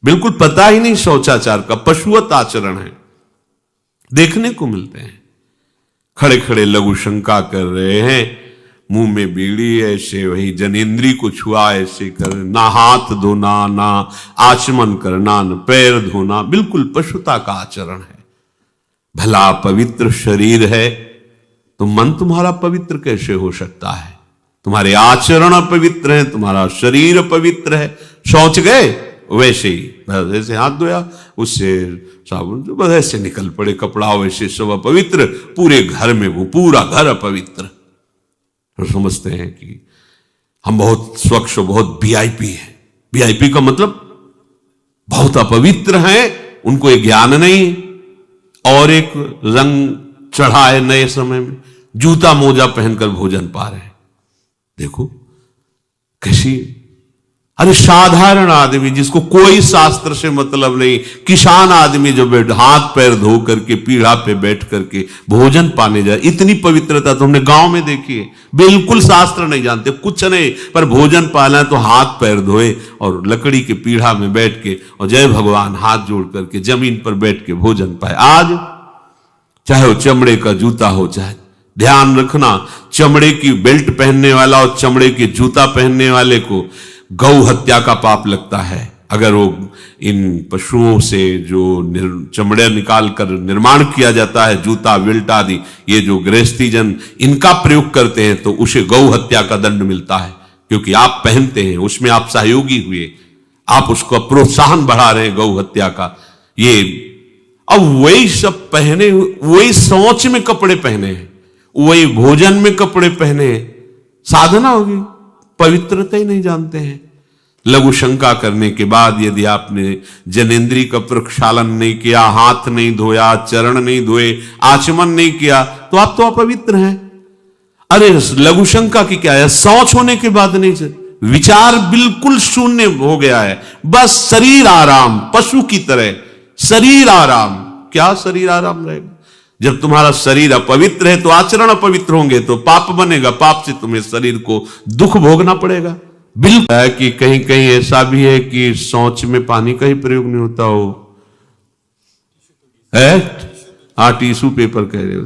बिल्कुल पता ही नहीं शौचाचार का, पशुवत आचरण है, देखने को मिलते हैं। खड़े खड़े लघु शंका कर रहे हैं, मुंह में बीड़ी ऐसे, वही जनेंद्री को छुआ ऐसे कर, ना हाथ धोना, ना आचमन करना, न पैर धोना, बिल्कुल पशुता का आचरण है। भला पवित्र शरीर है तो मन तुम्हारा पवित्र कैसे हो सकता है? तुम्हारे आचरण अपवित्र हैं, तुम्हारा शरीर अपवित्र है। शौच गए वैसे ही, बस ऐसे हाथ धोया, उससे साबुन बस ऐसे निकल पड़े, कपड़ा वैसे सब अपवित्र, पूरे घर में वो पूरा घर अपवित्र। तो समझते हैं कि हम बहुत स्वच्छ, बहुत वीआईपी हैं। वीआईपी का मतलब बहुत अपवित्र हैं, उनको ये ज्ञान नहीं, और एक रंग चढ़ा है नए समय में, जूता मोजा पहनकर भोजन पा रहे हैं। देखो कैसी, अरे साधारण आदमी जिसको कोई शास्त्र से मतलब नहीं, किसान आदमी जो हाथ पैर धो करके पीढ़ा पे बैठ करके भोजन पाने जाए, इतनी पवित्रता तो हमने गांव में देखी है। बिल्कुल शास्त्र नहीं जानते, कुछ नहीं, पर भोजन पाना है तो हाथ पैर धोए और लकड़ी के पीढ़ा में बैठ के और जय भगवान हाथ जोड़ करके जमीन पर बैठ के भोजन पाए। आज चाहे वो चमड़े का जूता हो, चाहे, ध्यान रखना, चमड़े की बेल्ट पहनने वाला और चमड़े के जूता पहनने वाले को गौ हत्या का पाप लगता है। अगर वो इन पशुओं से जो चमड़े निकाल कर निर्माण किया जाता है, जूता बेल्ट आदि, ये जो गृहस्थी जन इनका प्रयोग करते हैं, तो उसे गौ हत्या का दंड मिलता है, क्योंकि आप पहनते हैं, उसमें आप सहयोगी हुए, आप उसको प्रोत्साहन बढ़ा रहे हैं गौ हत्या का। ये अब वही सब पहने, वही शौच में कपड़े पहने हैं, वही भोजन में कपड़े पहने हैं, साधना होगी, पवित्रता ही नहीं जानते हैं। लघु शंका करने के बाद यदि आपने जनेंद्री का प्रक्षालन नहीं किया, हाथ नहीं धोया, चरण नहीं धोए, आचमन नहीं किया, तो आप तो अपवित्र हैं। अरे लघु शंका की क्या है, शौच होने के बाद नहीं, विचार बिल्कुल शून्य हो गया है, बस शरीर आराम, पशु की तरह शरीर आराम। क्या शरीर आराम रहेगा? जब तुम्हारा शरीर अपवित्र है तो आचरण अपवित्र होंगे, तो पाप बनेगा, पाप से तुम्हें शरीर को दुख भोगना पड़ेगा। बिल्कुल है कि कहीं कहीं ऐसा भी है कि शौच में पानी का ही प्रयोग नहीं होता हो, है? टिश्यू पेपर कह रहे हो।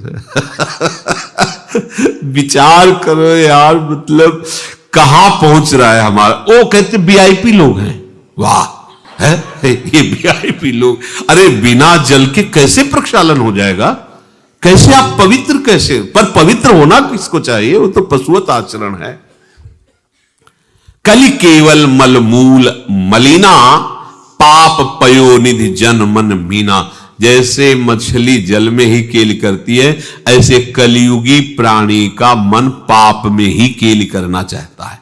विचार करो यार, मतलब कहां पहुंच रहा है हमारा। वो कहते वीआईपी लोग हैं, वाह है ये वीआईपी लोग। अरे बिना जल के कैसे प्रक्षालन हो जाएगा? कैसे आप पवित्र, कैसे? पर पवित्र होना किसको चाहिए? वो तो पशुवत आचरण है। कलि केवल मलमूल मलिना, पाप पयोनिधि जन मन मीना। जैसे मछली जल में ही केल करती है, ऐसे कलियुगी प्राणी का मन पाप में ही केल करना चाहता है।